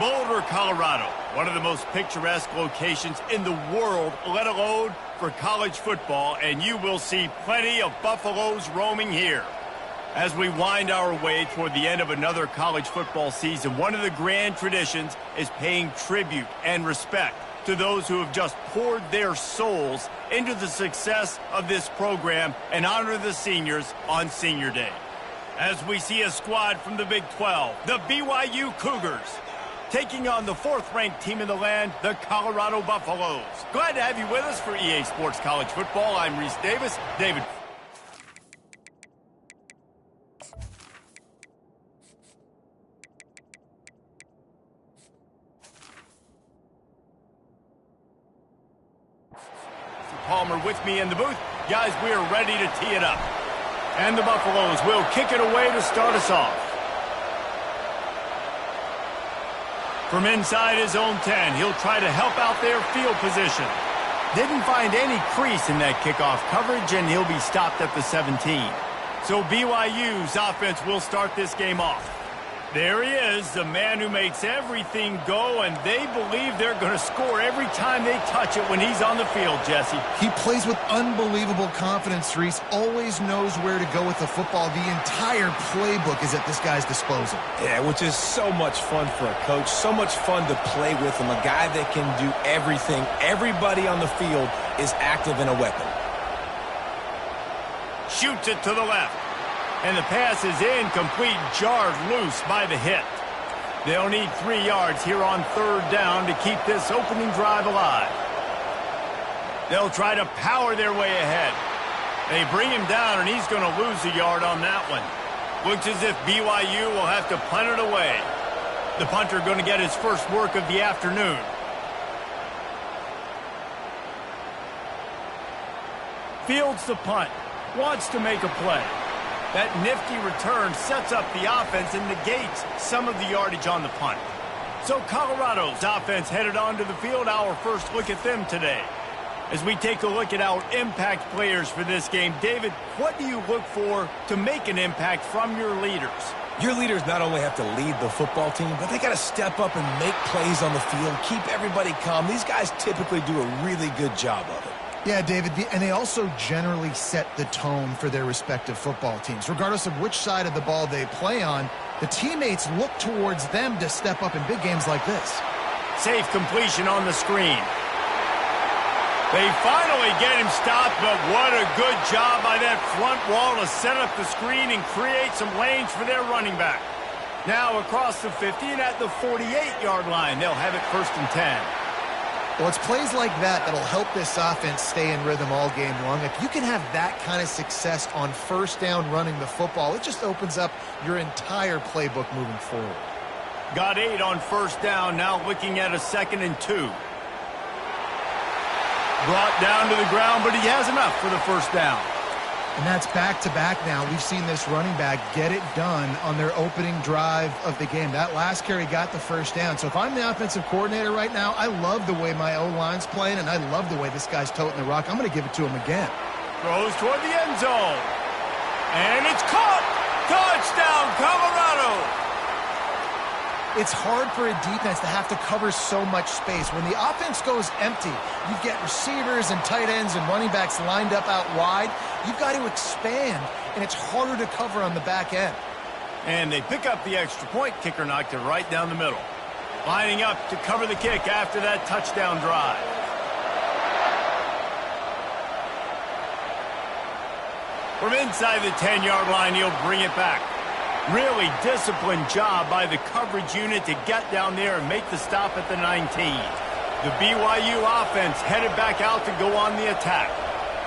Boulder, Colorado, one of the most picturesque locations in the world, let alone for college football, and you will see plenty of Buffaloes roaming here. As we wind our way toward the end of another college football season, one of the grand traditions is paying tribute and respect to those who have just poured their souls into the success of this program and honor the seniors on Senior Day. As we see a squad from the Big 12, the BYU Cougars, taking on the fourth-ranked team in the land, the Colorado Buffaloes. Glad to have you with us for EA Sports College Football. I'm Reese Davis. David. Palmer with me in the booth. Guys, we are ready to tee it up. And the Buffaloes will kick it away to start us off. From inside his own 10, he'll try to help out their field position. Didn't find any crease in that kickoff coverage, and he'll be stopped at the 17. So BYU's offense will start this game off. There he is, the man who makes everything go, and they believe they're going to score every time they touch it when he's on the field, Jesse. He plays with unbelievable confidence, Reese. Always knows where to go with the football. The entire playbook is at this guy's disposal. Yeah, which is so much fun for a coach. So much fun to play with him. A guy that can do everything. Everybody on the field is active in a weapon. Shoots it to the left. And the pass is incomplete, jarred loose by the hit. They'll need 3 yards here on third down to keep this opening drive alive. They'll try to power their way ahead. They bring him down, and he's going to lose a yard on that one. Looks as if BYU will have to punt it away. The punter going to get his first work of the afternoon. Fields the punt. Wants to make a play. That nifty return sets up the offense and negates some of the yardage on the punt. So Colorado's offense headed onto the field. Our first look at them today. As we take a look at our impact players for this game, David, what do you look for to make an impact from your leaders? Your leaders not only have to lead the football team, but they got to step up and make plays on the field, keep everybody calm. These guys typically do a really good job of it. Yeah, David, and they also generally set the tone for their respective football teams. Regardless of which side of the ball they play on, the teammates look towards them to step up in big games like this. Safe completion on the screen. They finally get him stopped, but what a good job by that front wall to set up the screen and create some lanes for their running back. Now across the 50 and at the 48-yard line, they'll have it 1st and 10. Well, it's plays like that that'll help this offense stay in rhythm all game long. If you can have that kind of success on first down running the football, it just opens up your entire playbook moving forward. Got 8 on first down, now looking at a 2nd and 2. Brought down to the ground, but he has enough for the first down. And that's back-to-back now. We've seen this running back get it done on their opening drive of the game. That last carry got the first down. So if I'm the offensive coordinator right now, I love the way my O-line's playing, and I love the way this guy's toting the rock. I'm going to give it to him again. Throws toward the end zone. And it's caught! Touchdown, Colorado! It's hard for a defense to have to cover so much space. When the offense goes empty, you get receivers and tight ends and running backs lined up out wide. You've got to expand, and it's harder to cover on the back end. And they pick up the extra point. Kicker knocked it right down the middle. Lining up to cover the kick after that touchdown drive. From inside the 10-yard line, he'll bring it back. Really disciplined job by the coverage unit to get down there and make the stop at the 19. The BYU offense headed back out to go on the attack.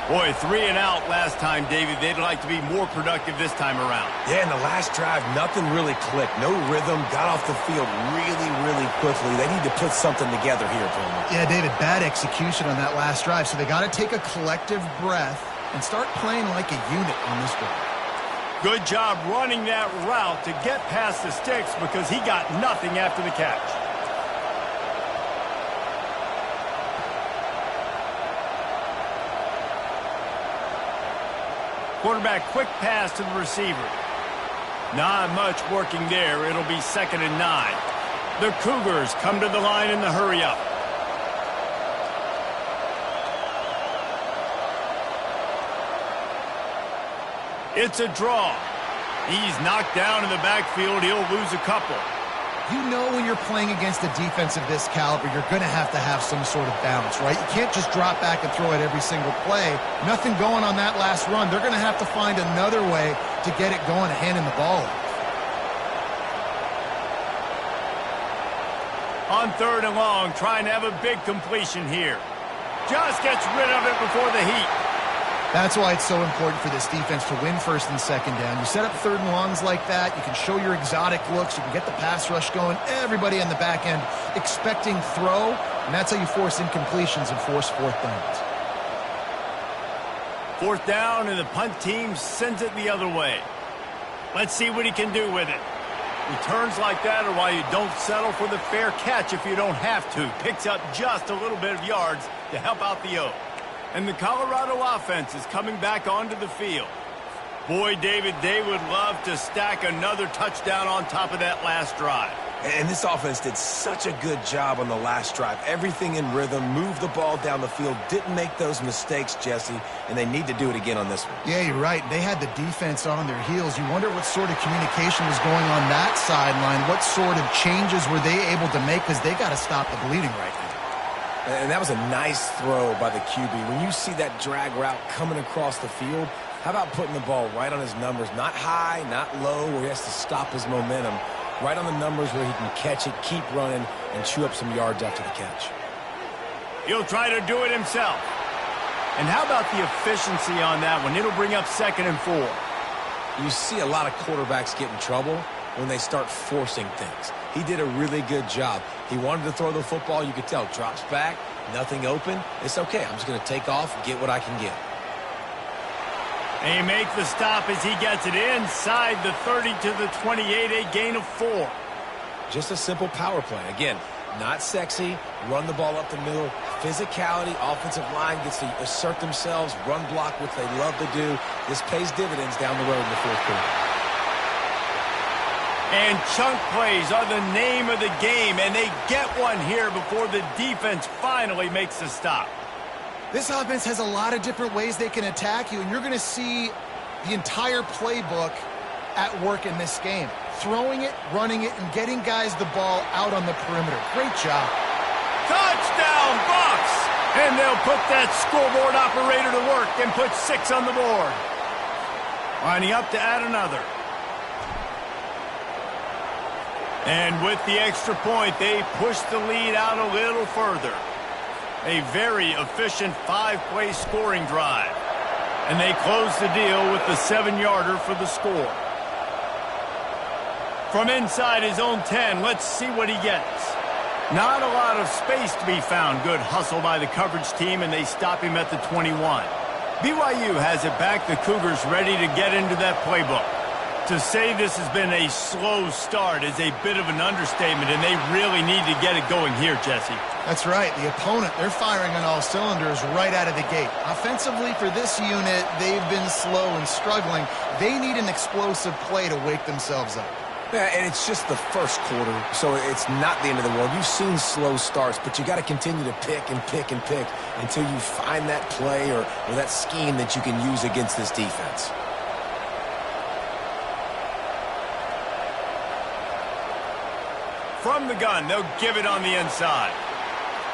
Boy, 3 and out last time, David. They'd like to be more productive this time around. Yeah, in the last drive, nothing really clicked. No rhythm, got off the field really quickly. They need to put something together here, Palmer. Yeah, David, bad execution on that last drive. So they got to take a collective breath and start playing like a unit on this one. Good job running that route to get past the sticks because he got nothing after the catch. Quarterback quick pass to the receiver. Not much working there. It'll be 2nd and 9. The Cougars come to the line in the hurry-up. It's a draw. He's knocked down in the backfield. He'll lose a couple. You know when you're playing against a defense of this caliber, you're going to have some sort of balance, right? You can't just drop back and throw it every single play. Nothing going on that last run. They're going to have to find another way to get it going and handing the ball off. On 3rd and long, trying to have a big completion here. Just gets rid of it before the heat. That's why it's so important for this defense to win 1st and 2nd down. You set up 3rd and longs like that. You can show your exotic looks. You can get the pass rush going. Everybody on the back end expecting throw, and that's how you force incompletions and force 4th downs. 4th down, and the punt team sends it the other way. Let's see what he can do with it. Returns like that are why you don't settle for the fair catch if you don't have to. Picks up just a little bit of yards to help out the O. And the Colorado offense is coming back onto the field. Boy, David, they would love to stack another touchdown on top of that last drive. And this offense did such a good job on the last drive. Everything in rhythm, moved the ball down the field, didn't make those mistakes, Jesse, and they need to do it again on this one. Yeah, you're right. They had the defense on their heels. You wonder what sort of communication was going on that sideline. What sort of changes were they able to make, because they got to stop the bleeding right now. And that was a nice throw by the QB. When you see that drag route coming across the field, how about putting the ball right on his numbers? Not high, not low, where he has to stop his momentum. Right on the numbers where he can catch it, keep running, and chew up some yards after the catch. He'll try to do it himself. And how about the efficiency on that one? It'll bring up 2nd and 4. You see a lot of quarterbacks get in trouble when they start forcing things. He did a really good job. He wanted to throw the football. You could tell. Drops back, nothing open. It's okay. I'm just going to take off, get what I can get. And he makes the stop as he gets it inside the 30 to the 28, a gain of 4. Just a simple power play. Again, not sexy. Run the ball up the middle. Physicality, offensive line gets to assert themselves, run block, which they love to do. This pays dividends down the road in the 4th quarter. And chunk plays are the name of the game, and they get one here before the defense finally makes a stop. This offense has a lot of different ways they can attack you, and you're going to see the entire playbook at work in this game. Throwing it, running it, and getting guys the ball out on the perimeter. Great job. Touchdown, Bucks! And they'll put that scoreboard operator to work and put 6 on the board. Lining up to add another. And with the extra point, they push the lead out a little further. A very efficient 5-play scoring drive. And they close the deal with the 7-yarder for the score. From inside his own 10, let's see what he gets. Not a lot of space to be found. Good hustle by the coverage team, and they stop him at the 21. BYU has it back. The Cougars ready to get into that playbook. To say this has been a slow start is a bit of an understatement, and they really need to get it going here, Jesse. That's right. The opponent, they're firing on all cylinders right out of the gate. Offensively for this unit, they've been slow and struggling. They need an explosive play to wake themselves up. Yeah, and it's just the 1st quarter, so it's not the end of the world. You've seen slow starts, but you got to continue to pick and pick and pick until you find that play or that scheme that you can use against this defense. From the gun, they'll give it on the inside.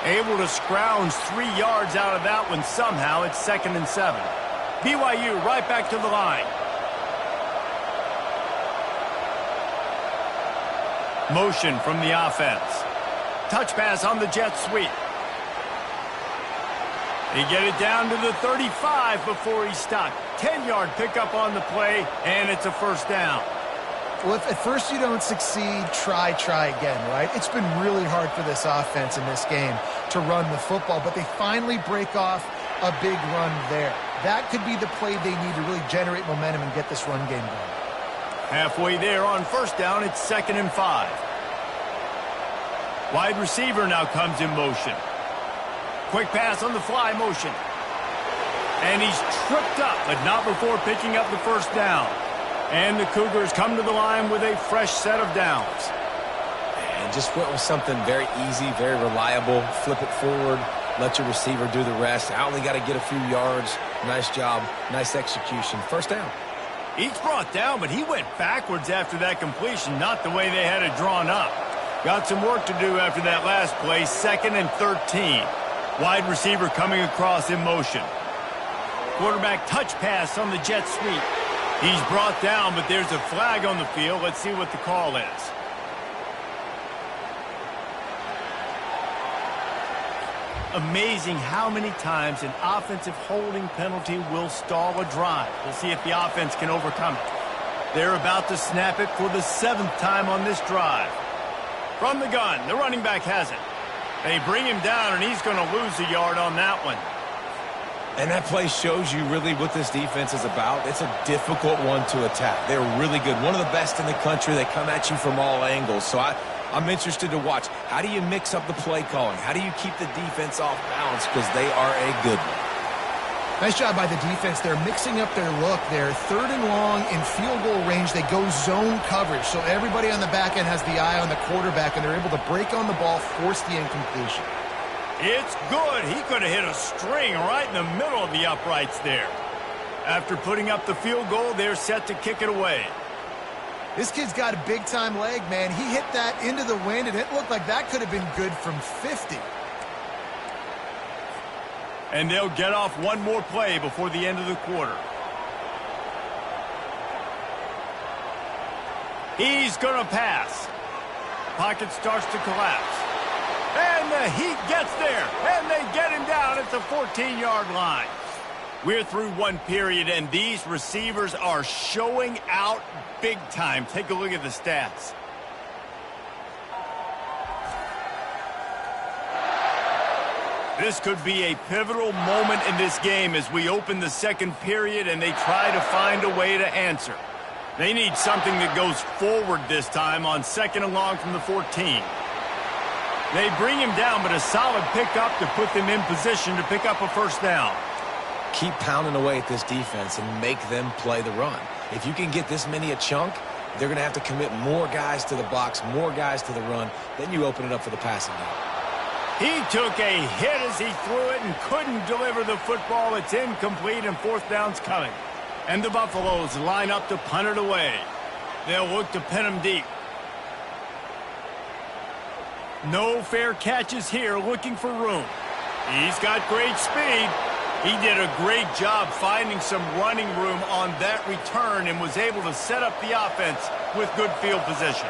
Able to scrounge 3 yards out of that one somehow. It's 2nd and 7. BYU right back to the line. Motion from the offense. Touch pass on the jet sweep. They get it down to the 35 before he's stopped. 10-yard pickup on the play, and it's a 1st down. Well, if at first you don't succeed, try again, right? It's been really hard for this offense in this game to run the football, but they finally break off a big run there. That could be the play they need to really generate momentum and get this run game going. Halfway there on 1st down, it's 2nd and 5. Wide receiver now comes in motion. Quick pass on the fly motion. And he's tripped up, but not before picking up the 1st down. And the Cougars come to the line with a fresh set of downs. and just went with something very easy, very reliable. Flip it forward, let your receiver do the rest. I only got to get a few yards. Nice job, nice execution. First down. Each brought down, but he went backwards after that completion, not the way they had it drawn up. Got some work to do after that last play, 2nd and 13. Wide receiver coming across in motion. Quarterback touch pass on the jet sweep. He's brought down, but there's a flag on the field. Let's see what the call is. Amazing how many times an offensive holding penalty will stall a drive. We'll see if the offense can overcome it. They're about to snap it for the 7th time on this drive. From the gun, the running back has it. They bring him down, and he's going to lose a yard on that one. And that play shows you really what this defense is about. It's a difficult one to attack. They're really good. One of the best in the country. They come at you from all angles. So I'm interested to watch. How do you mix up the play calling? How do you keep the defense off balance? Because they are a good one. Nice job by the defense. They're mixing up their look. They're 3rd and long in field goal range. They go zone coverage. So everybody on the back end has the eye on the quarterback, and they're able to break on the ball, force the incompletion. It's good. He could have hit a string right in the middle of the uprights there. After putting up the field goal, they're set to kick it away. This kid's got a big-time leg, man. He hit that into the wind, and it looked like that could have been good from 50. And they'll get off one more play before the end of the quarter. He's going to pass. Pocket starts to collapse. And the heat gets there, and they get him down at the 14-yard line. We're through one period, and these receivers are showing out big time. Take a look at the stats. This could be a pivotal moment in this game as we open the 2nd period and they try to find a way to answer. They need something that goes forward this time on 2nd and long from the 14. They bring him down, but a solid pickup to put them in position to pick up a first down. Keep pounding away at this defense and make them play the run. If you can get this many a chunk, they're going to have to commit more guys to the box, more guys to the run. Then you open it up for the passing game. He took a hit as he threw it and couldn't deliver the football. It's incomplete, and 4th down's coming. And the Buffaloes line up to punt it away. They'll look to pin him deep. No fair catches here, looking for room. He's got great speed. He did a great job finding some running room on that return and was able to set up the offense with good field position.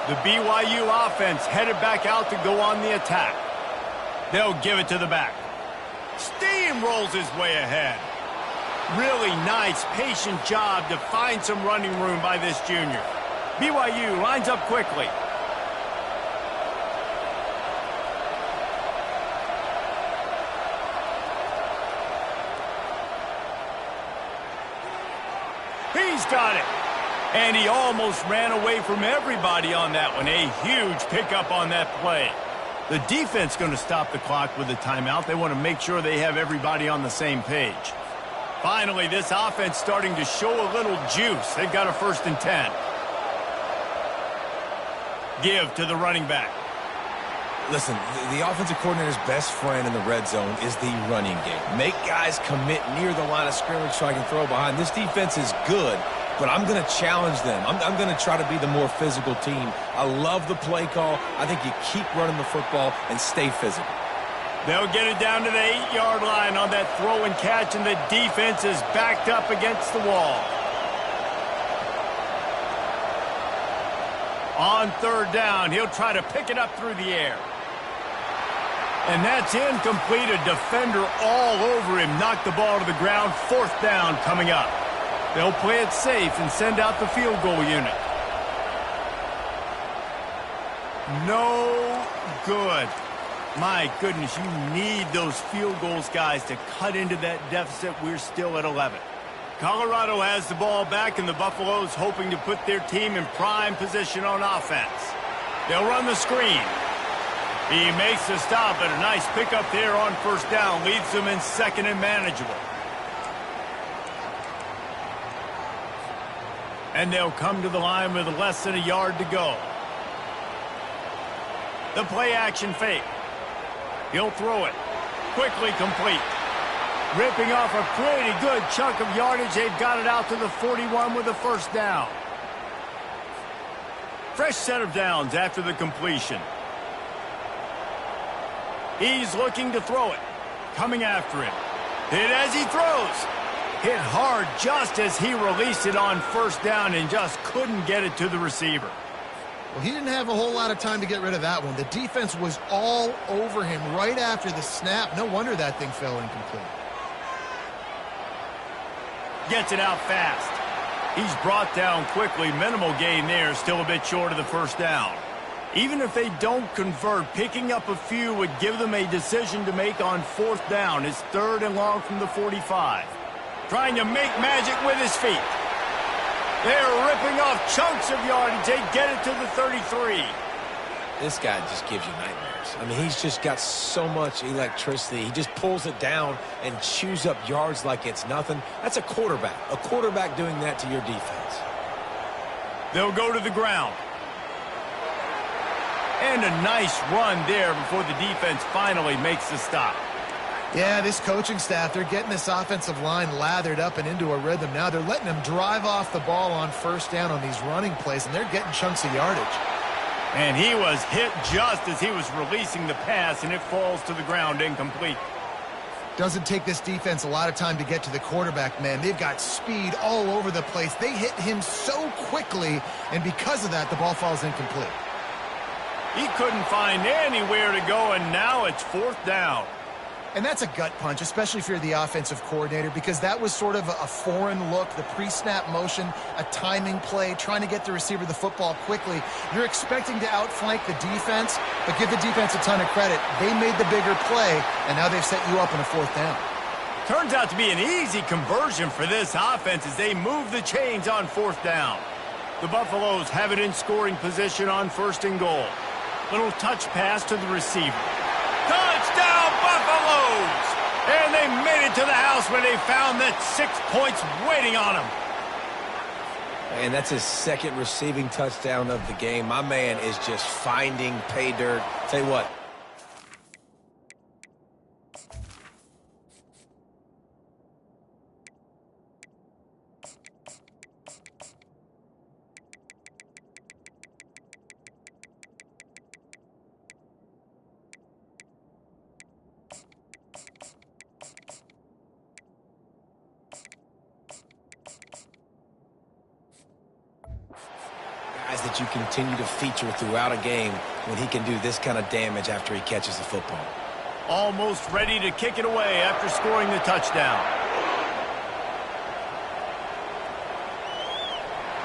The BYU offense headed back out to go on the attack. They'll give it to the back. Steamrolls his way ahead. Really nice, patient job to find some running room by this junior. BYU lines up quickly. He's got it. And he almost ran away from everybody on that one. A huge pickup on that play. The defense going to stop the clock with a timeout. They want to make sure they have everybody on the same page. Finally, this offense starting to show a little juice. They've got a 1st and 10. Give to the running back. Listen, the offensive coordinator's best friend in the red zone is the running game. Make guys commit near the line of scrimmage so I can throw behind. This defense is good, but I'm going to challenge them. I'm going to try to be the more physical team. I love the play call. I think you keep running the football and stay physical. They'll get it down to the 8-yard line on that throw and catch, and the defense is backed up against the wall. On 3rd down, he'll try to pick it up through the air. And that's incomplete. A defender all over him. Knocked the ball to the ground. 4th down coming up. They'll play it safe and send out the field goal unit. No good. My goodness, you need those field goals, guys, to cut into that deficit. We're still at 11. Colorado has the ball back, and the Buffaloes hoping to put their team in prime position on offense. They'll run the screen. He makes the stop, and a nice pickup there on 1st down. Leaves them in 2nd and manageable. And they'll come to the line with less than a yard to go. The play action fake. He'll throw it. Quickly complete. Ripping off a pretty good chunk of yardage. They've got it out to the 41 with a first down. Fresh set of downs after the completion. He's looking to throw it. Coming after him. Hit as he throws. Hit hard just as he released it on first down and just couldn't get it to the receiver. Well, he didn't have a whole lot of time to get rid of that one. The defense was all over him right after the snap. No wonder that thing fell incomplete. Gets it out fast. He's brought down quickly. Minimal gain there. Still a bit short of the first down. Even if they don't convert, picking up a few would give them a decision to make on fourth down. It's 3rd and long from the 45. Trying to make magic with his feet. They're ripping off chunks of yardage. They get it to the 33. This guy just gives you nightmares. I mean, he's just got so much electricity. He just pulls it down and chews up yards like it's nothing. That's a quarterback. A quarterback doing that to your defense. They'll go to the ground. And a nice run there before the defense finally makes the stop. Yeah, this coaching staff, they're getting this offensive line lathered up and into a rhythm. Now they're letting them drive off the ball on first down on these running plays, and they're getting chunks of yardage. And he was hit just as he was releasing the pass, and it falls to the ground incomplete. Doesn't take this defense a lot of time to get to the quarterback, man. They've got speed all over the place. They hit him so quickly, and because of that, the ball falls incomplete. He couldn't find anywhere to go, and now it's 4th down. And that's a gut punch, especially if you're the offensive coordinator, because that was sort of a foreign look, the pre-snap motion, a timing play, trying to get the receiver the football quickly. You're expecting to outflank the defense, but give the defense a ton of credit. They made the bigger play, and now they've set you up on a 4th down. Turns out to be an easy conversion for this offense as they move the chains on 4th down. The Buffaloes have it in scoring position on 1st and goal. Little touch pass to the receiver. Touchdown, Buffaloes! And they made it to the house where they found that 6 points waiting on them. And that's his 2nd receiving touchdown of the game. My man is just finding pay dirt. Tell you what. That you continue to feature throughout a game when he can do this kind of damage after he catches the football. Almost ready to kick it away after scoring the touchdown.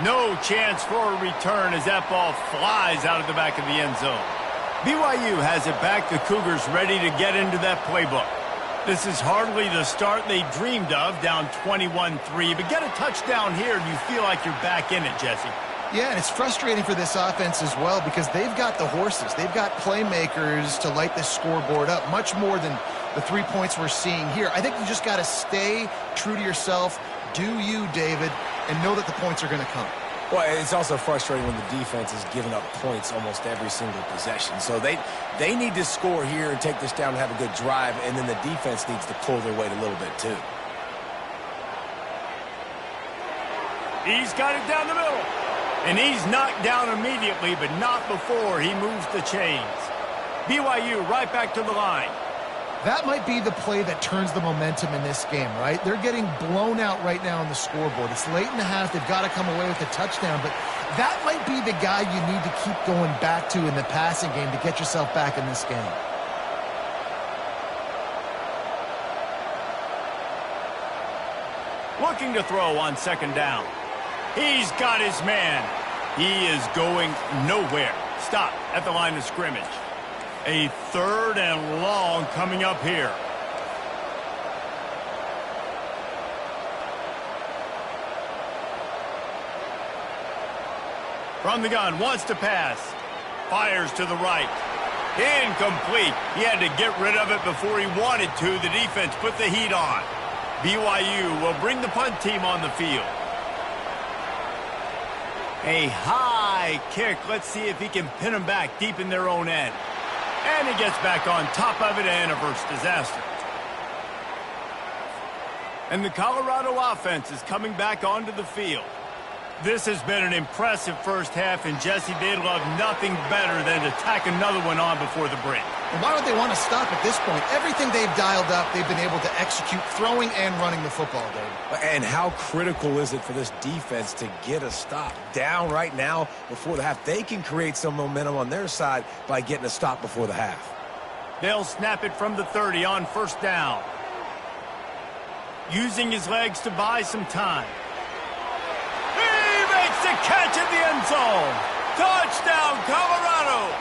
No chance for a return as that ball flies out of the back of the end zone. BYU has it back. The Cougars ready to get into that playbook. This is hardly the start they dreamed of, down 21-3. But get a touchdown here and you feel like you're back in it, Jesse. Yeah, and it's frustrating for this offense as well because they've got the horses. They've got playmakers to light this scoreboard up, much more than the 3 points we're seeing here. I think you just got to stay true to yourself, do you, David, and know that the points are going to come. Well, it's also frustrating when the defense is giving up points almost every single possession. So they need to score here and take this down and have a good drive, and then the defense needs to pull their weight a little bit too. He's got it down the middle. And he's knocked down immediately, but not before he moves the chains. BYU right back to the line. That might be the play that turns the momentum in this game, right? They're getting blown out right now on the scoreboard. It's late in the half. They've got to come away with a touchdown, but that might be the guy you need to keep going back to in the passing game to get yourself back in this game. Looking to throw on 2nd down. He's got his man. He is going nowhere. Stop at the line of scrimmage. A 3rd and long coming up here. From the gun, wants to pass. Fires to the right. Incomplete. He had to get rid of it before he wanted to. The defense put the heat on. BYU will bring the punt team on the field. A high kick. Let's see if he can pin them back deep in their own end. And he gets back on top of it and averts disaster. And the Colorado offense is coming back onto the field. This has been an impressive first half, and Jesse, they'd love nothing better than to tack another one on before the break. And why would they want to stop at this point? Everything they've dialed up, they've been able to execute throwing and running the football, Dave. And how critical is it for this defense to get a stop down right now before the half? They can create some momentum on their side by getting a stop before the half. They'll snap it from the 30 on first down. Using his legs to buy some time. He makes the catch in the end zone. Touchdown, Colorado.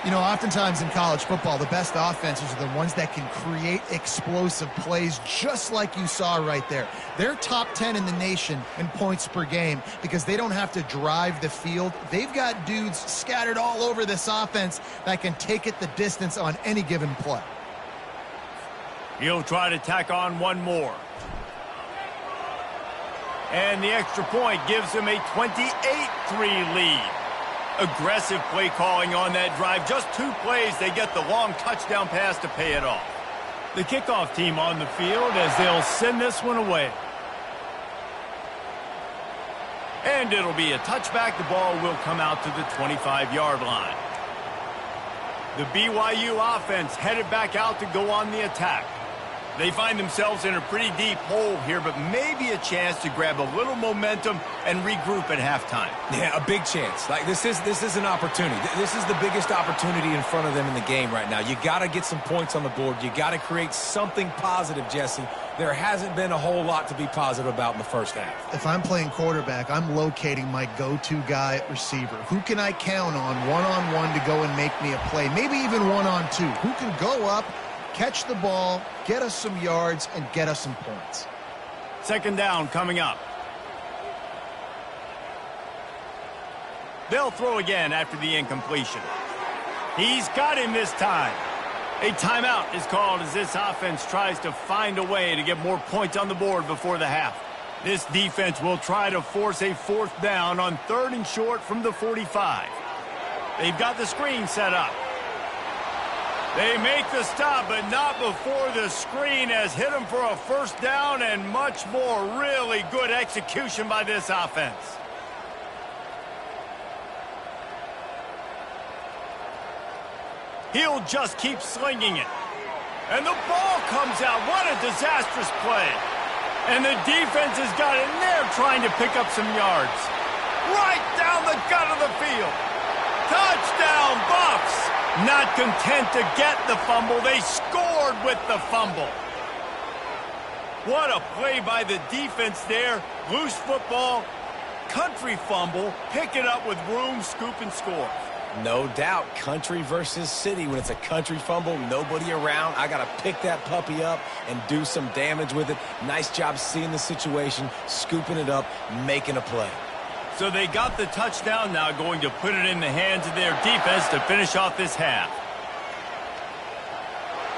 You know, oftentimes in college football, the best offenses are the ones that can create explosive plays just like you saw right there. They're top 10 in the nation in points per game because they don't have to drive the field. They've got dudes scattered all over this offense that can take it the distance on any given play. He'll try to tack on one more. And the extra point gives him a 28-3 lead. Aggressive play calling on that drive. Just 2 plays, they get the long touchdown pass to pay it off. The kickoff team on the field as they'll send this one away. And it'll be a touchback. The ball will come out to the 25-yard line. The BYU offense headed back out to go on the attack. They find themselves in a pretty deep hole here, but maybe a chance to grab a little momentum and regroup at halftime. Yeah, a big chance. Like this is an opportunity. This is the biggest opportunity in front of them in the game right now. You got to get some points on the board. You got to create something positive, Jesse. There hasn't been a whole lot to be positive about in the first half. If I'm playing quarterback, I'm locating my go-to guy at receiver. Who can I count on one-on-one to go and make me a play? Maybe even one-on-two. Who can go up, catch the ball, get us some yards, and get us some points. Second down coming up. They'll throw again after the incompletion. He's got him this time. A timeout is called as this offense tries to find a way to get more points on the board before the half. This defense will try to force a 4th down on 3rd and short from the 45. They've got the screen set up. They make the stop, but not before the screen has hit them for a 1st down and much more. Really good execution by this offense. He'll just keep slinging it. And the ball comes out. What a disastrous play. And the defense has got in there trying to pick up some yards. Right down the gut of the field. Touchdown, Buffs. Not content to get the fumble, they scored with the fumble. What a play by the defense there. Loose football, country fumble, pick it up with room, scoop, and score. No doubt, country versus city. When it's a country fumble, nobody around. I got to pick that puppy up and do some damage with it. Nice job seeing the situation, scooping it up, making a play. So they got the touchdown, now going to put it in the hands of their defense to finish off this half.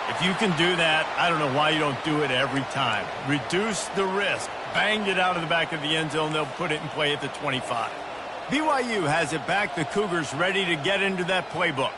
If you can do that, I don't know why you don't do it every time. Reduce the risk. Banged it out of the back of the end zone. They'll put it in play at the 25. BYU has it back. The Cougars ready to get into that playbook.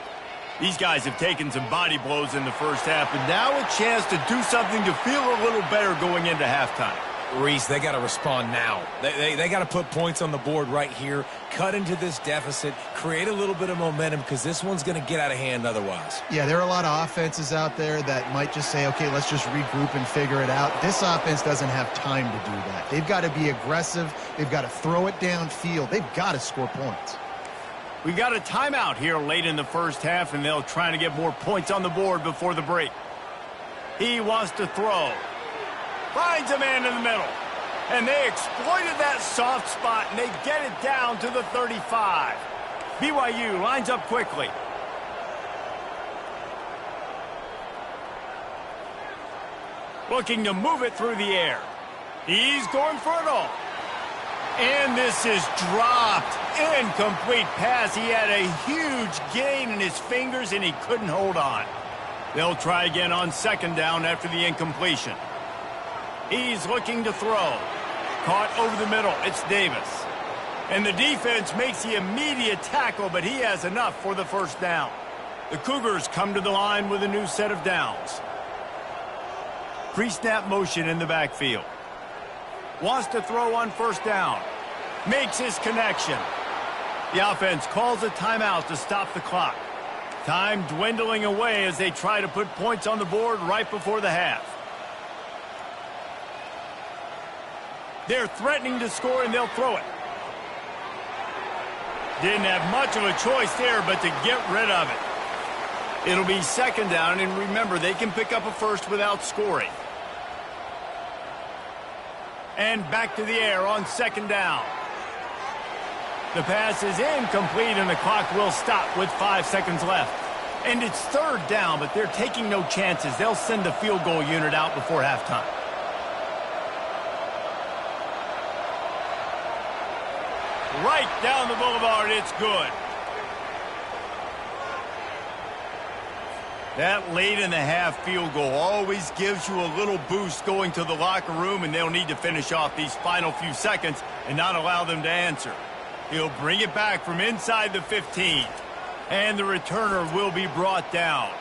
These guys have taken some body blows in the first half, and now a chance to do something to feel a little better going into halftime. Reese, they got to respond now. They got to put points on the board right here, cut into this deficit, create a little bit of momentum because this one's going to get out of hand otherwise. Yeah, there are a lot of offenses out there that might just say, okay, let's just regroup and figure it out. This offense doesn't have time to do that. They've got to be aggressive. They've got to throw it downfield. They've got to score points. We got a timeout here late in the first half, and they'll try to get more points on the board before the break. He wants to throw. Finds a man in the middle. And they exploited that soft spot, and they get it down to the 35. BYU lines up quickly. Looking to move it through the air. He's going for it all. And this is dropped. Incomplete pass. He had a huge gain in his fingers, and he couldn't hold on. They'll try again on second down after the incompletion. He's looking to throw. Caught over the middle. It's Davis. And the defense makes the immediate tackle, but he has enough for the first down. The Cougars come to the line with a new set of downs. Pre-snap motion in the backfield. Wants to throw on first down. Makes his connection. The offense calls a timeout to stop the clock. Time dwindling away as they try to put points on the board right before the half. They're threatening to score, and they'll throw it. Didn't have much of a choice there but to get rid of it. It'll be second down, and remember, they can pick up a first without scoring. And back to the air on second down. The pass is incomplete, and the clock will stop with 5 seconds left. And it's third down, but they're taking no chances. They'll send the field goal unit out before halftime. Right down the boulevard, it's good. That late in the half field goal always gives you a little boost going to the locker room, and they'll need to finish off these final few seconds and not allow them to answer. He'll bring it back from inside the 15. And the returner will be brought down.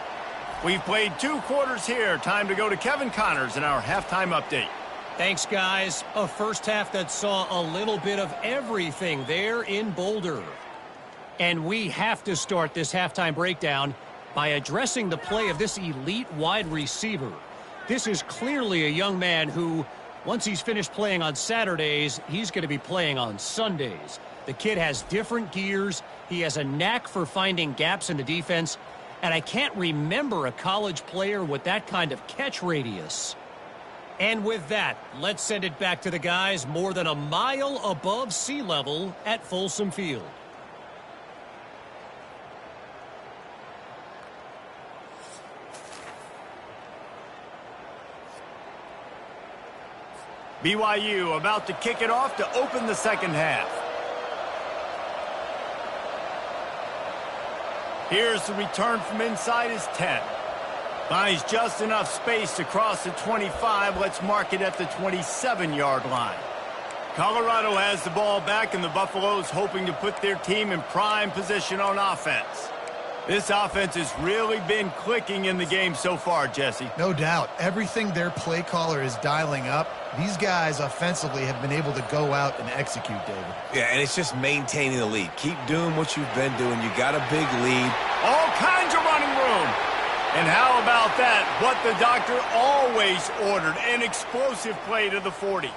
We've played 2 quarters here. Time to go to Kevin Connors in our halftime update. Thanks, guys. A first half that saw a little bit of everything there in Boulder. And we have to start this halftime breakdown by addressing the play of this elite wide receiver. This is clearly a young man who, once he's finished playing on Saturdays, he's going to be playing on Sundays. The kid has different gears. He has a knack for finding gaps in the defense. And I can't remember a college player with that kind of catch radius. And with that, let's send it back to the guys more than a mile above sea level at Folsom Field. BYU about to kick it off to open the second half. Here's the return from inside his 10. Finds just enough space to cross the 25. Let's mark it at the 27-yard line. Colorado has the ball back, and the Buffaloes hoping to put their team in prime position on offense. This offense has really been clicking in the game so far, Jesse. No doubt. Everything their play caller is dialing up, these guys offensively have been able to go out and execute, David. Yeah, and it's just maintaining the lead. Keep doing what you've been doing. You got a big lead. All kinds of running room. And how about that? What the doctor always ordered, an explosive play to the 40.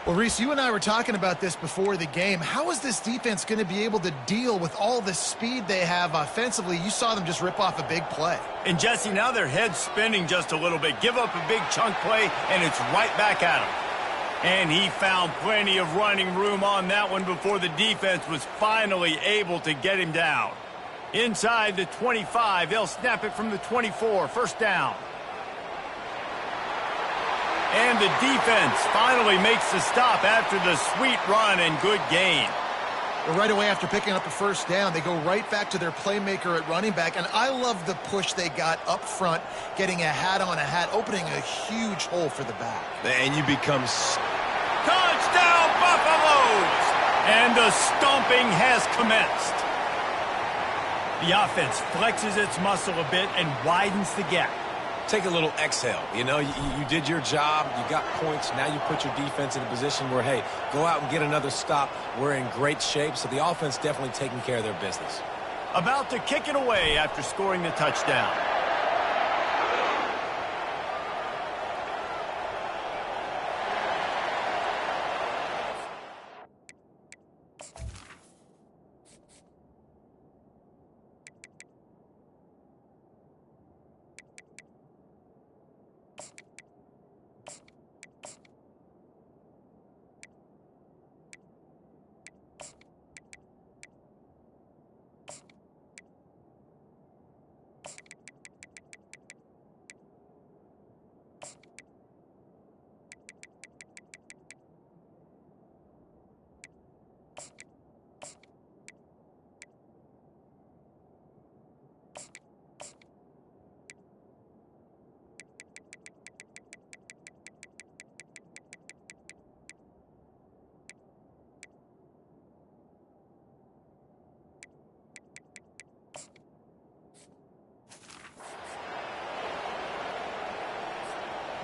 Well, Reese, you and I were talking about this before the game. How is this defense going to be able to deal with all the speed they have offensively? You saw them just rip off a big play. And, Jesse, now their head's spinning just a little bit. Give up a big chunk play, and it's right back at him. And he found plenty of running room on that one before the defense was finally able to get him down. Inside the 25, they'll snap it from the 24. First down. And the defense finally makes the stop after the sweet run and good gain. Well, right away after picking up a first down, they go right back to their playmaker at running back. And I love the push they got up front, getting a hat on a hat, opening a huge hole for the back. And you become... Touchdown, Buffaloes! And the stomping has commenced. The offense flexes its muscle a bit and widens the gap. Take a little exhale. You know, you did your job. You got points. Now you put your defense in a position where, hey, go out and get another stop. We're in great shape. So the offense definitely taking care of their business. About to kick it away after scoring the touchdown.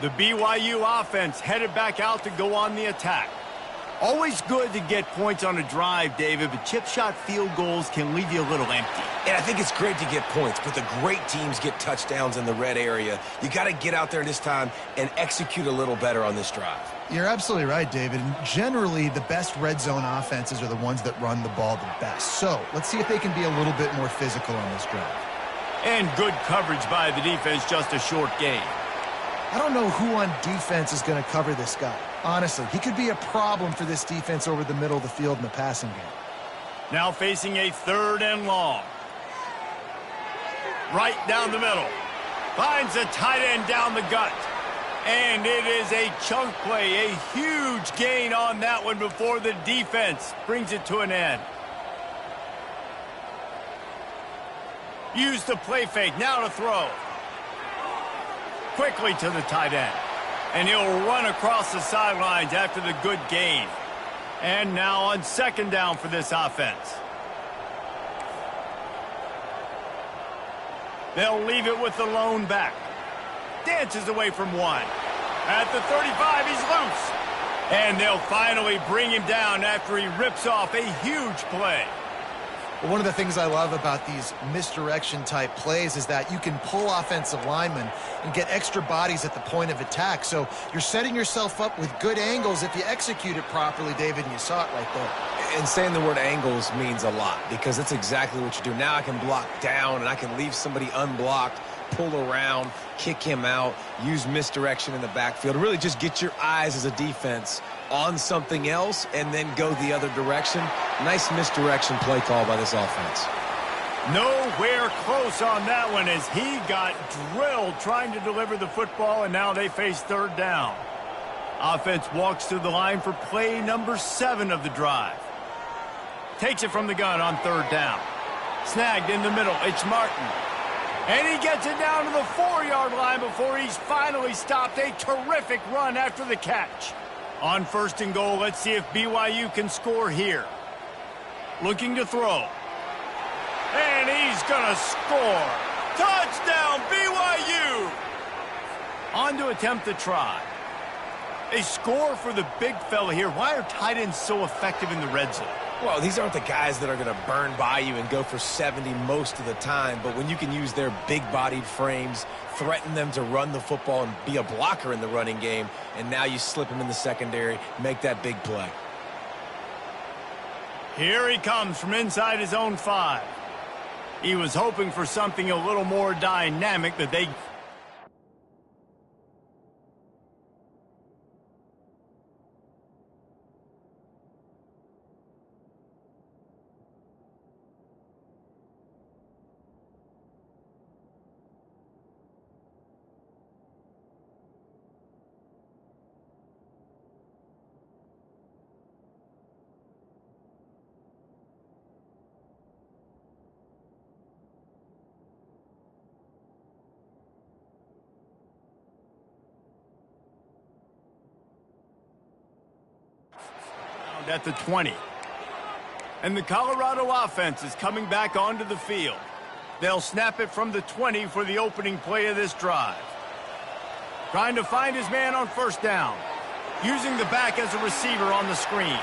The BYU offense headed back out to go on the attack. Always good to get points on a drive, David, but chip shot field goals can leave you a little empty. And I think it's great to get points, but the great teams get touchdowns in the red area. You got to get out there this time and execute a little better on this drive. You're absolutely right, David. And generally, the best red zone offenses are the ones that run the ball the best. So let's see if they can be a little bit more physical on this drive. And good coverage by the defense, just a short gain. I don't know who on defense is going to cover this guy. Honestly, he could be a problem for this defense over the middle of the field in the passing game. Now facing a 3rd and long. Right down the middle. Finds a tight end down the gut. And it is a chunk play, a huge gain on that one before the defense brings it to an end. Use the play fake, now to throw. Quickly to the tight end. And he'll run across the sidelines after the good gain. And now on 2nd down for this offense. They'll leave it with the lone back. Dances away from one. At the 35, he's loose. And they'll finally bring him down after he rips off a huge play. Well, one of the things I love about these misdirection-type plays is that you can pull offensive linemen and get extra bodies at the point of attack. So you're setting yourself up with good angles if you execute it properly, David, and you saw it right there. And saying the word angles means a lot because that's exactly what you do. Now I can block down and I can leave somebody unblocked, pull around, kick him out, use misdirection in the backfield. Really just get your eyes as a defense on something else and then go the other direction. Nice misdirection play call by this offense. Nowhere close on that one as he got drilled trying to deliver the football, and now they face 3rd down. Offense walks to the line for play number 7 of the drive. Takes it from the gun on 3rd down. Snagged in the middle. It's Martin. And he gets it down to the 4-yard line before he's finally stopped. A terrific run after the catch. On 1st and goal, let's see if BYU can score here. Looking to throw. And he's going to score. Touchdown, BYU! On to attempt the try. A score for the big fella here. Why are tight ends so effective in the red zone? Well, these aren't the guys that are going to burn by you and go for 70 most of the time, but when you can use their big-bodied frames, threaten them to run the football and be a blocker in the running game, and now you slip them in the secondary, make that big play. Here he comes from inside his own 5. He was hoping for something a little more dynamic, but they... at the 20. And the Colorado offense is coming back onto the field. They'll snap it from the 20 for the opening play of this drive. Trying to find his man on 1st down. Using the back as a receiver on the screen.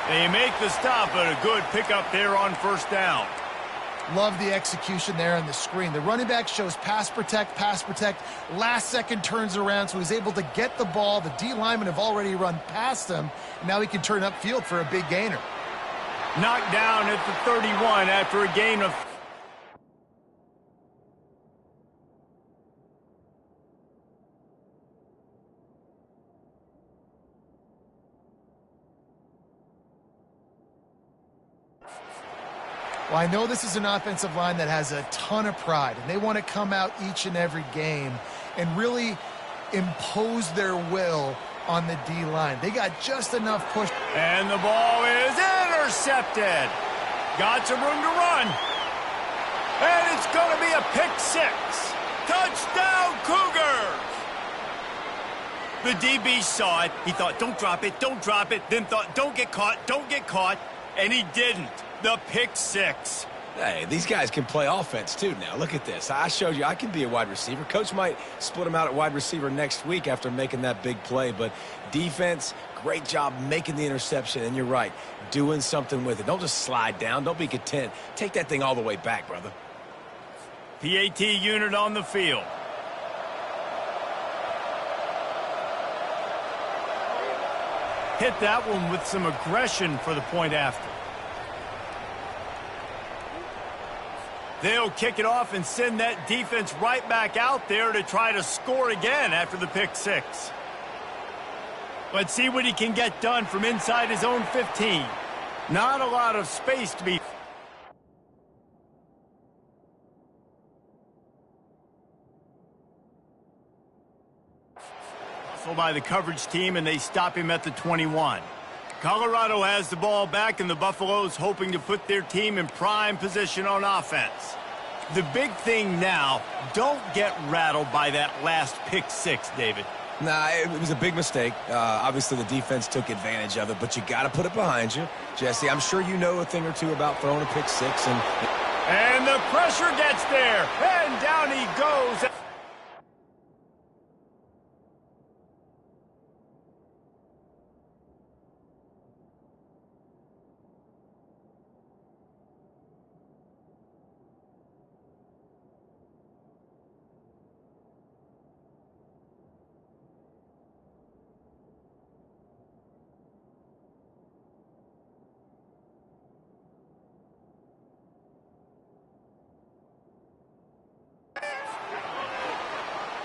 They make the stop, but a good pickup there on 1st down. Love the execution there on the screen. The running back shows pass protect, last second turns around, so he's able to get the ball. The D linemen have already run past him, and now he can turn upfield for a big gainer. Knocked down at the 31 after a gain of... Well, I know this is an offensive line that has a ton of pride, and they want to come out each and every game and really impose their will on the D-line. They got just enough push. And the ball is intercepted. Got some room to run. And it's going to be a pick 6. Touchdown, Cougars! The DB saw it. He thought, don't drop it, don't drop it. Then thought, don't get caught, and he didn't. The pick 6. Hey, these guys can play offense too now. Look at this. I showed you I can be a wide receiver. Coach might split him out at wide receiver next week after making that big play. But defense, great job making the interception. And you're right, doing something with it. Don't just slide down. Don't be content. Take that thing all the way back, brother. PAT unit on the field. Hit that one with some aggression for the point after. They'll kick it off and send that defense right back out there to try to score again after the pick six. Let's see what he can get done from inside his own 15. Not a lot of space to be. Hustle by the coverage team, and they stop him at the 21. Colorado has the ball back, and the Buffaloes hoping to put their team in prime position on offense. The big thing now, don't get rattled by that last pick six, David. Nah, it was a big mistake. Obviously, the defense took advantage of it, but you got to put it behind you. Jesse, I'm sure you know a thing or two about throwing a pick six. And the pressure gets there, and down he goes.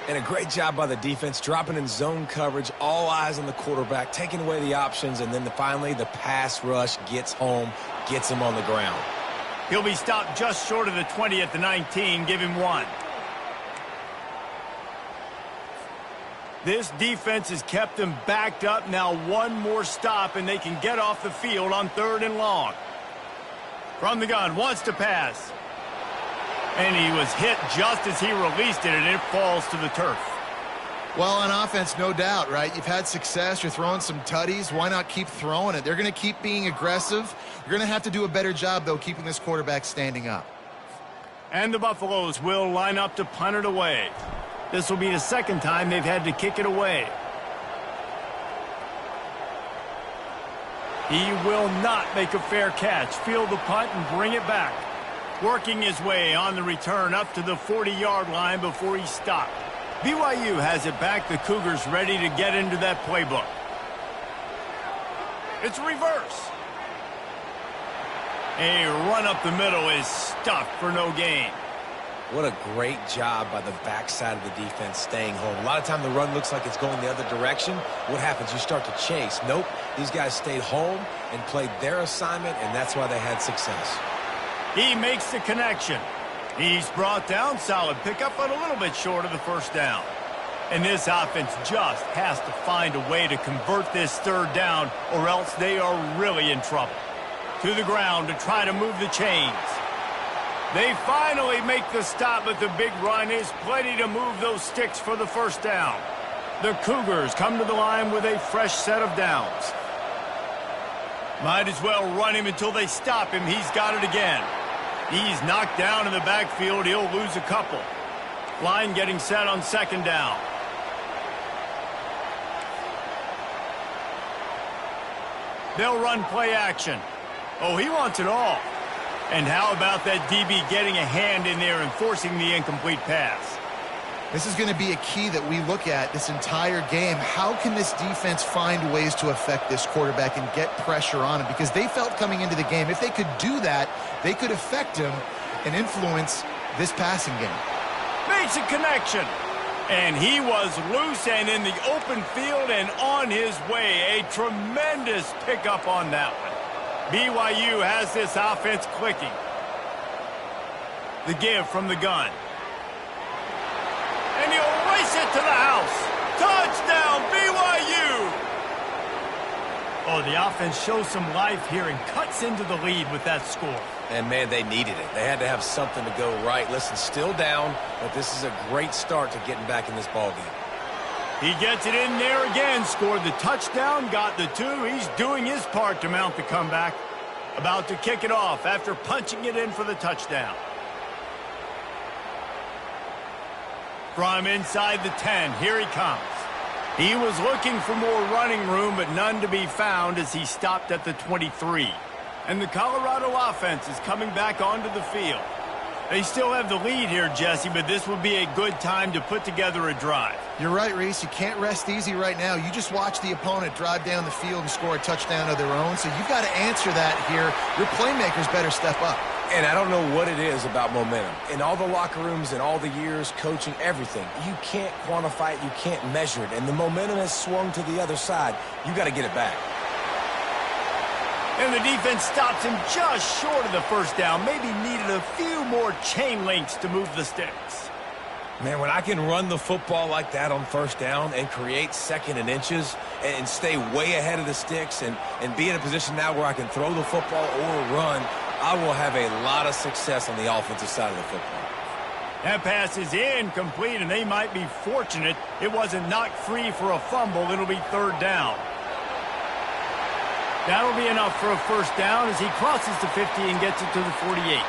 And a great job by the defense, dropping in zone coverage, all eyes on the quarterback, taking away the options, and then finally the pass rush gets home, gets him on the ground. He'll be stopped just short of the 20 at the 19. Give him one. This defense has kept them backed up. Now one more stop, and they can get off the field on 3rd and long. From the gun, wants to pass. And he was hit just as he released it, and it falls to the turf. Well, on offense, no doubt, right? You've had success. You're throwing some tutties. Why not keep throwing it? They're going to keep being aggressive. You're going to have to do a better job, though, keeping this quarterback standing up. And the Buffaloes will line up to punt it away. This will be the second time they've had to kick it away. He will not make a fair catch. Field the punt and bring it back. Working his way on the return up to the 40-yard line before he stopped. BYU has it back. The Cougars ready to get into that playbook. It's reverse. A run up the middle is stuffed for no gain. What a great job by the backside of the defense staying home. A lot of time the run looks like it's going the other direction. What happens? You start to chase. Nope. These guys stayed home and played their assignment, and that's why they had success. He makes the connection. He's brought down. Solid pickup, but a little bit short of the first down. And this offense just has to find a way to convert this 3rd down, or else they are really in trouble. To the ground to try to move the chains. They finally make the stop, but the big run is plenty to move those sticks for the first down. The Cougars come to the line with a fresh set of downs. Might as well run him until they stop him. He's got it again. He's knocked down in the backfield. He'll lose a couple. Line getting set on 2nd down. They'll run play action. Oh, he wants it all. And how about that DB getting a hand in there and forcing the incomplete pass? This is going to be a key that we look at this entire game. How can this defense find ways to affect this quarterback and get pressure on him? Because they felt coming into the game, if they could do that, they could affect him and influence this passing game. Makes a connection. And he was loose and in the open field and on his way. A tremendous pickup on that one. BYU has this offense clicking. The give from the gun. And he'll race it to the house. Touchdown, BYU! Oh, the offense shows some life here and cuts into the lead with that score. And, man, they needed it. They had to have something to go right. Listen, still down, but this is a great start to getting back in this ballgame. He gets it in there again, scored the touchdown, got the 2. He's doing his part to mount the comeback. About to kick it off after punching it in for the touchdown. From inside the 10, here he comes. He was looking for more running room, but none to be found as he stopped at the 23. And the Colorado offense is coming back onto the field. They still have the lead here, Jesse, but this would be a good time to put together a drive. You're right, Reese. You can't rest easy right now. You just watch the opponent drive down the field and score a touchdown of their own, so you've got to answer that here. Your playmakers better step up. And I don't know what it is about momentum. In all the locker rooms and all the years, coaching, everything, you can't quantify it, you can't measure it. And the momentum has swung to the other side. You got to get it back. And the defense stops him just short of the first down. Maybe needed a few more chain links to move the sticks. Man, when I can run the football like that on first down and create second and inches and stay way ahead of the sticks and be in a position now where I can throw the football or run, I will have a lot of success on the offensive side of the football. That pass is incomplete, and they might be fortunate it wasn't knocked free for a fumble. It'll be third down. That'll be enough for a first down as he crosses the 50 and gets it to the 48.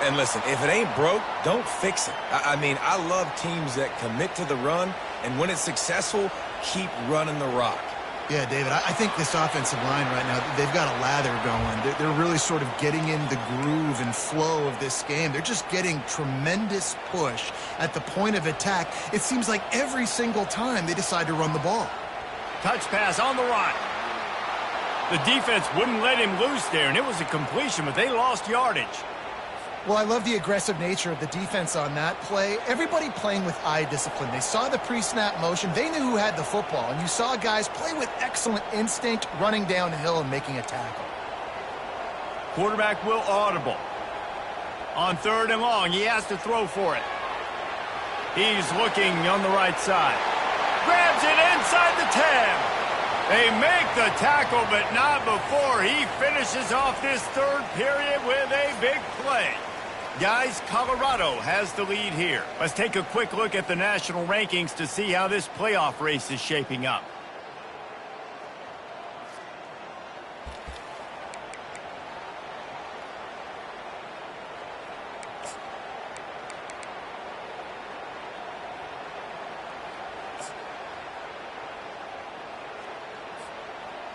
And listen, if it ain't broke, don't fix it. I mean, I love teams that commit to the run, and when it's successful, keep running the rock. Yeah, David, I think this offensive line right now, they've got a lather going. They're really sort of getting in the groove and flow of this game. They're just getting tremendous push at the point of attack. It seems like every single time they decide to run the ball. Touch pass on the run. The defense wouldn't let him loose there, and it was a completion, but they lost yardage. Well, I love the aggressive nature of the defense on that play. Everybody playing with eye discipline. They saw the pre-snap motion. They knew who had the football, and you saw guys play with excellent instinct, running downhill and making a tackle. Quarterback will audible. On third and long, he has to throw for it. He's looking on the right side. Grabs it inside the 10. They make the tackle, but not before he finishes off this third period with a big play. Guys, Colorado has the lead here. Let's take a quick look at the national rankings to see how this playoff race is shaping up.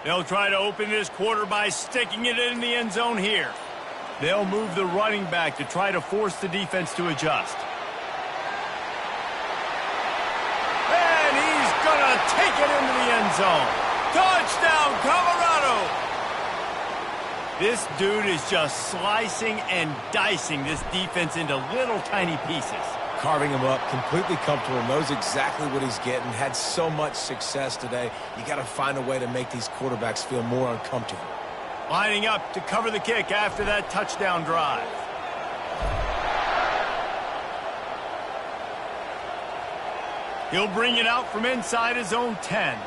They'll try to open this quarter by sticking it in the end zone here. They'll move the running back to try to force the defense to adjust. And he's going to take it into the end zone. Touchdown, Colorado! This dude is just slicing and dicing this defense into little tiny pieces. Carving him up, completely comfortable, knows exactly what he's getting, had so much success today. You got to find a way to make these quarterbacks feel more uncomfortable. Lining up to cover the kick after that touchdown drive. He'll bring it out from inside his own 10.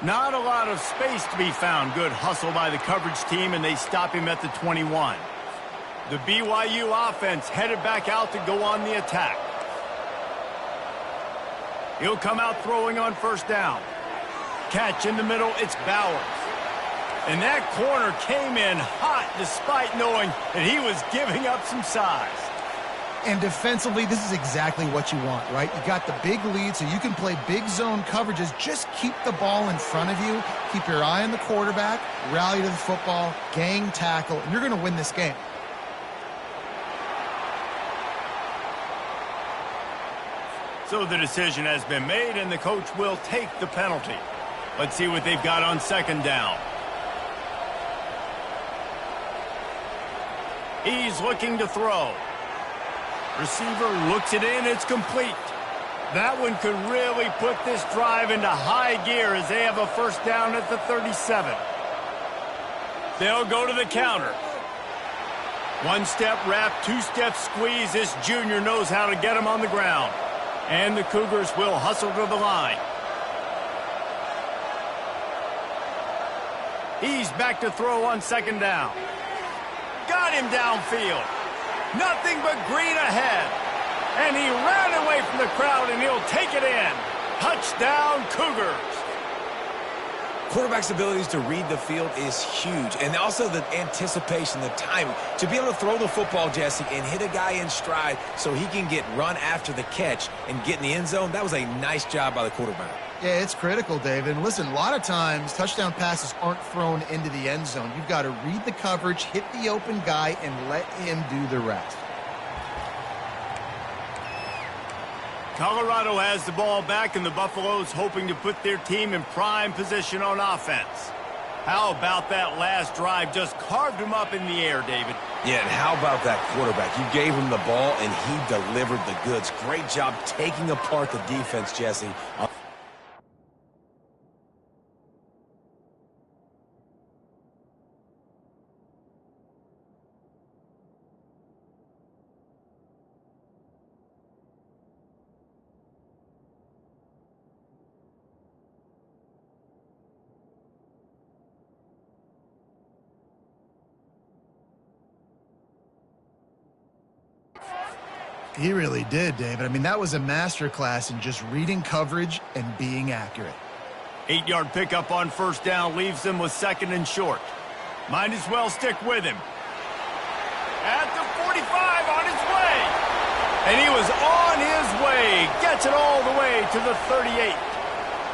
Not a lot of space to be found. Good hustle by the coverage team, and they stop him at the 21. The BYU offense headed back out to go on the attack. He'll come out throwing on first down. Catch in the middle, it's Bowers. And that corner came in hot despite knowing that he was giving up some size. And defensively, this is exactly what you want, right? You got the big lead, so you can play big zone coverages. Just keep the ball in front of you. Keep your eye on the quarterback. Rally to the football. Gang tackle. And you're going to win this game. So the decision has been made, and the coach will take the penalty. Let's see what they've got on second down. He's looking to throw. Receiver looks it in. It's complete. That one could really put this drive into high gear as they have a first down at the 37. They'll go to the counter. One-step wrap, two-step squeeze. This junior knows how to get him on the ground. And the Cougars will hustle to the line. He's back to throw on second down. Got him downfield. Nothing but green ahead. And he ran away from the crowd, and he'll take it in. Touchdown, Cougars. Quarterback's abilities to read the field is huge. And also the anticipation, the timing. To be able to throw the football, Jesse, and hit a guy in stride so he can get run after the catch and get in the end zone, that was a nice job by the quarterback. Yeah, it's critical, David. And listen, a lot of times touchdown passes aren't thrown into the end zone. You've got to read the coverage, hit the open guy, and let him do the rest. Colorado has the ball back, and the Buffaloes hoping to put their team in prime position on offense. How about that last drive? Just carved him up in the air, David. Yeah, and how about that quarterback? You gave him the ball, and he delivered the goods. Great job taking apart the defense, Jesse. He really did, David. I mean, that was a masterclass in just reading coverage and being accurate. 8-yard pickup on first down leaves them with 2nd and short. Might as well stick with him. At the 45, on his way. And he was on his way. Gets it all the way to the 38.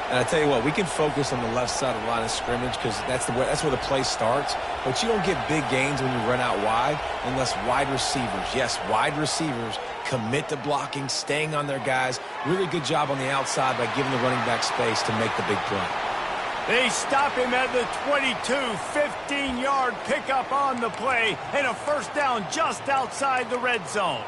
And I tell you what, we can focus on the left side of the line of scrimmage because that's where the play starts. But you don't get big gains when you run out wide unless wide receivers, yes, wide receivers, commit to blocking, staying on their guys. Really good job on the outside by giving the running back space to make the big play. They stop him at the 22, 15-yard pickup on the play, and a first down just outside the red zone.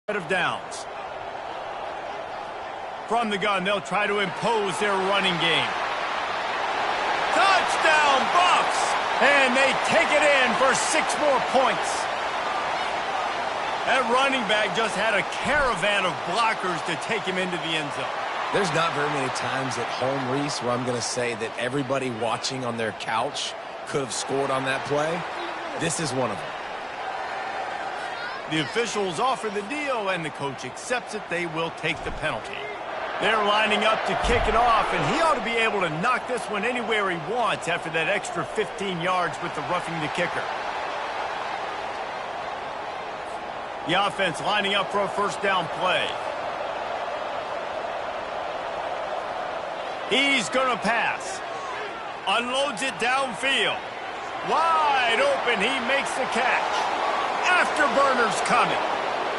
Of downs. From the gun, they'll try to impose their running game. Touchdown, Buffs! And they take it in for 6 more points. That running back just had a caravan of blockers to take him into the end zone. There's not very many times at home, Reese, where I'm going to say that everybody watching on their couch could have scored on that play. This is one of them. The officials offer the deal, and the coach accepts it. They will take the penalty. They're lining up to kick it off, and he ought to be able to knock this one anywhere he wants after that extra 15 yards with the roughing the kicker. The offense lining up for a first down play. He's going to pass. Unloads it downfield. Wide open, he makes the catch. Afterburners coming.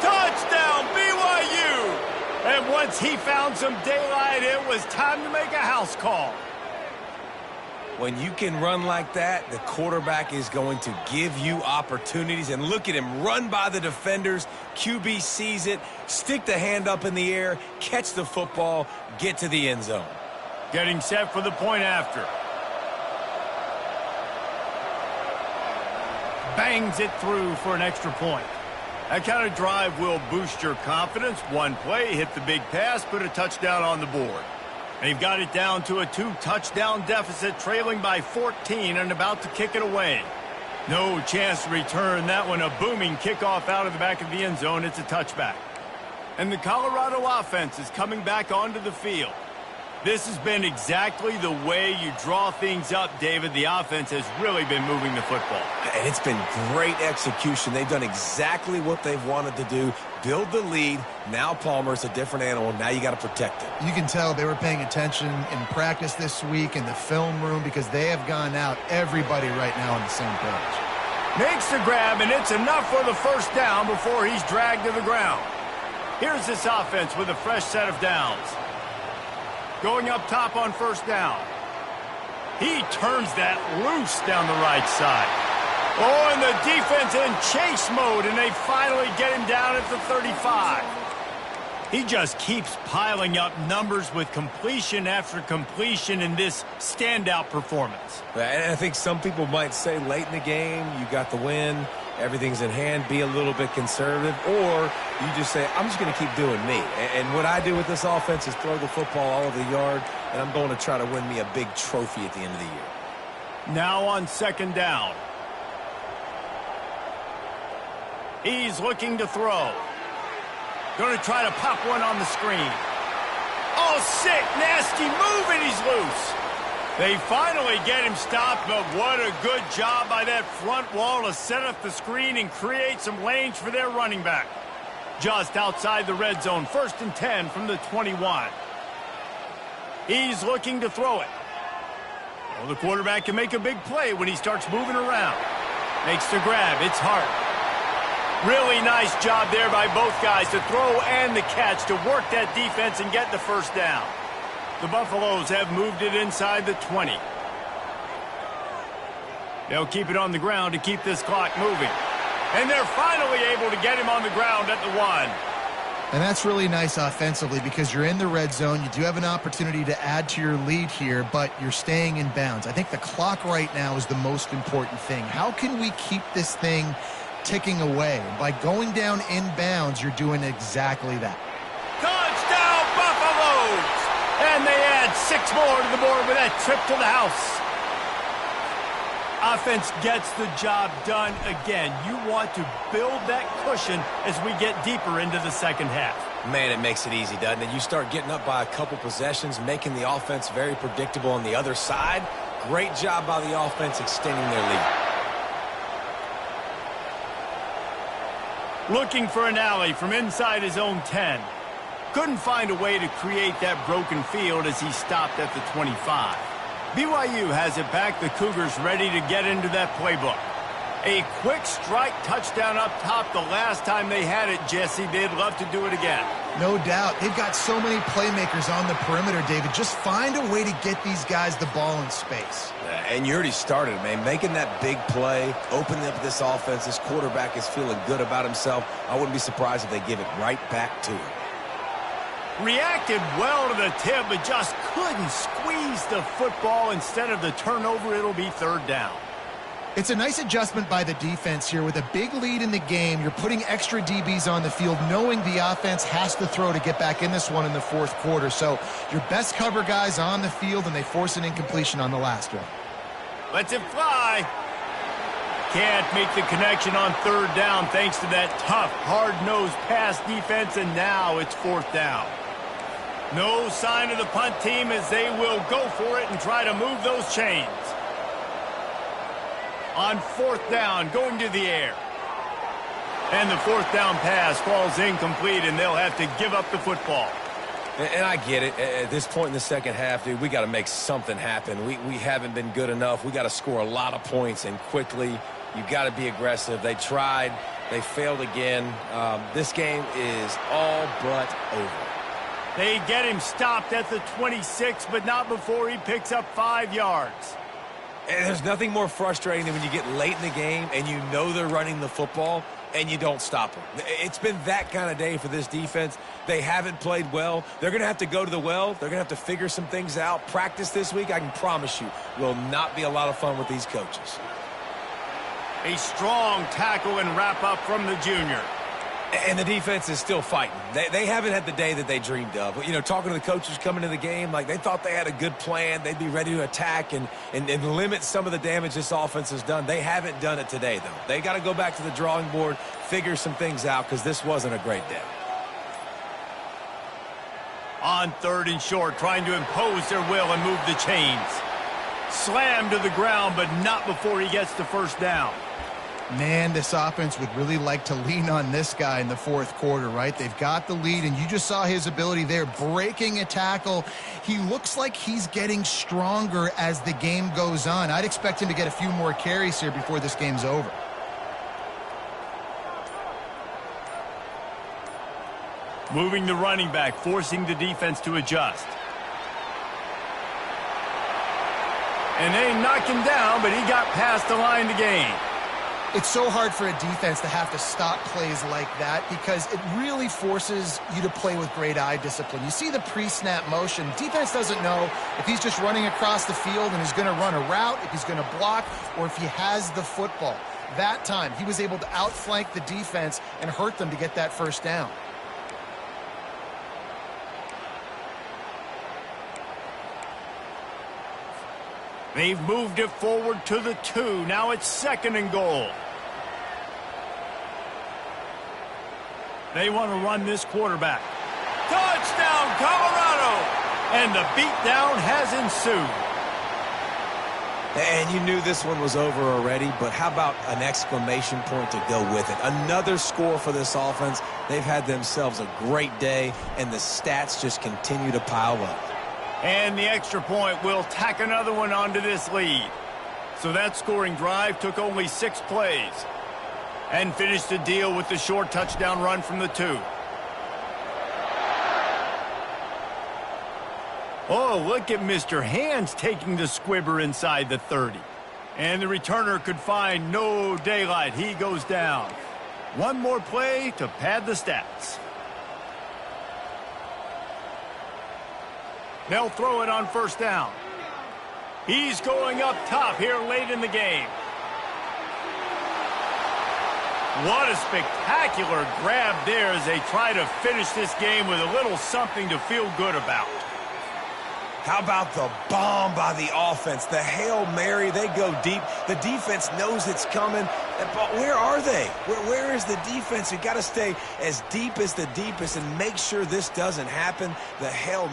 Touchdown, BYU! And once he found some daylight, it was time to make a house call. When you can run like that, the quarterback is going to give you opportunities. And look at him run by the defenders. QB sees it, stick the hand up in the air, catch the football, get to the end zone. Getting set for the point after. Bangs it through for an extra point. That kind of drive will boost your confidence. One play, hit the big pass, put a touchdown on the board. They've got it down to a 2-touchdown deficit, trailing by 14 and about to kick it away. No chance to return that one. A booming kickoff out of the back of the end zone. It's a touchback. And the Colorado offense is coming back onto the field. This has been exactly the way you draw things up, David. The offense has really been moving the football. And it's been great execution. They've done exactly what they've wanted to do. Build the lead. Now Palmer's a different animal. Now you got to protect it. You can tell they were paying attention in practice this week in the film room because they have gone out, everybody right now on the same page. Makes the grab, and it's enough for the first down before he's dragged to the ground. Here's this offense with a fresh set of downs. Going up top on first down. He turns that loose down the right side. Oh, and the defense in chase mode, and they finally get him down at the 35. He just keeps piling up numbers with completion after completion in this standout performance. And I think some people might say late in the game, you got the win, everything's in hand, be a little bit conservative, or you just say, I'm just going to keep doing me. And what I do with this offense is throw the football all over the yard, and I'm going to try to win me a big trophy at the end of the year. Now on second down. He's looking to throw. Going to try to pop one on the screen. Oh, sick, nasty move, and he's loose. They finally get him stopped, but what a good job by that front wall to set up the screen and create some lanes for their running back. Just outside the red zone, 1st and 10 from the 21. He's looking to throw it. Well, the quarterback can make a big play when he starts moving around. Makes the grab. It's Hart. Really nice job there by both guys to throw and the catch to work that defense and get the first down. The Buffaloes have moved it inside the 20. They'll keep it on the ground to keep this clock moving. And they're finally able to get him on the ground at the 1. And that's really nice offensively because you're in the red zone. You do have an opportunity to add to your lead here, but you're staying in bounds. I think the clock right now is the most important thing. How can we keep this thing ticking away? By going down in bounds, you're doing exactly that. Touchdown, Buffaloes! And they add 6 more to the board with that trip to the house. Offense gets the job done again. You want to build that cushion as we get deeper into the second half. Man, it makes it easy, doesn't it? You start getting up by a couple possessions, making the offense very predictable on the other side. Great job by the offense extending their lead. Looking for an alley from inside his own 10. Couldn't find a way to create that broken field as he stopped at the 25. BYU has it back. The Cougars ready to get into that playbook. A quick strike touchdown up top the last time they had it, Jesse. They'd love to do it again. No doubt. They've got so many playmakers on the perimeter, David. Just find a way to get these guys the ball in space. And you already started, man. Making that big play, opening up this offense. This quarterback is feeling good about himself. I wouldn't be surprised if they give it right back to him. Reacted well to the tip, but just couldn't squeeze the football. Instead of the turnover, it'll be 3rd down. It's a nice adjustment by the defense here. With a big lead in the game, you're putting extra DBs on the field, knowing the offense has to throw to get back in this one in the 4th quarter. So your best cover guys on the field, and they force an incompletion on the last one. Lets it fly. Can't make the connection on 3rd down thanks to that tough, hard-nosed pass defense, and now it's 4th down. No sign of the punt team as they will go for it and try to move those chains. On 4th down, going to the air. And the 4th down pass falls incomplete, and they'll have to give up the football. And I get it. At this point in the second half, dude, we got to make something happen. We haven't been good enough. We got to score a lot of points and quickly. You got to be aggressive. They tried. They failed again. This game is all but over. They get him stopped at the 26, but not before he picks up 5 yards. And there's nothing more frustrating than when you get late in the game and you know they're running the football and you don't stop them. It's been that kind of day for this defense. They haven't played well. They're going to have to go to the well. They're going to have to figure some things out. Practice this week, I can promise you, will not be a lot of fun with these coaches. A strong tackle and wrap up from the junior. And the defense is still fighting. They haven't had the day that they dreamed of. You know, talking to the coaches coming into the game, like they thought they had a good plan. They'd be ready to attack and limit some of the damage this offense has done. They haven't done it today, though. They got to go back to the drawing board, figure some things out, because this wasn't a great day. On 3rd and short, trying to impose their will and move the chains. Slammed to the ground, but not before he gets the 1st down. Man, this offense would really like to lean on this guy in the 4th quarter, right? They've got the lead, and you just saw his ability there, breaking a tackle. He looks like he's getting stronger as the game goes on. I'd expect him to get a few more carries here before this game's over. Moving the running back, forcing the defense to adjust. And they knock him down, but he got past the line to gain. It's so hard for a defense to have to stop plays like that because it really forces you to play with great eye discipline. You see the pre-snap motion. Defense doesn't know if he's just running across the field and he's going to run a route, if he's going to block, or if he has the football. That time, he was able to outflank the defense and hurt them to get that 1st down. They've moved it forward to the 2. Now it's 2nd and goal. They want to run this quarterback. Touchdown, Colorado! And the beatdown has ensued. And you knew this one was over already, but how about an exclamation point to go with it? Another score for this offense. They've had themselves a great day, and the stats just continue to pile up. And the extra point will tack another one onto this lead. So that scoring drive took only 6 plays and finished the deal with the short touchdown run from the 2. Oh, look at Mr. Hands taking the squibber inside the 30. And the returner could find no daylight. He goes down. One more play to pad the stats. They'll throw it on first down. He's going up top here late in the game. What a spectacular grab there as they try to finish this game with a little something to feel good about. How about the bomb by the offense? The Hail Mary, they go deep. The defense knows it's coming. But where are they? Where is the defense? You got to stay as deep as the deepest and make sure this doesn't happen. The Hail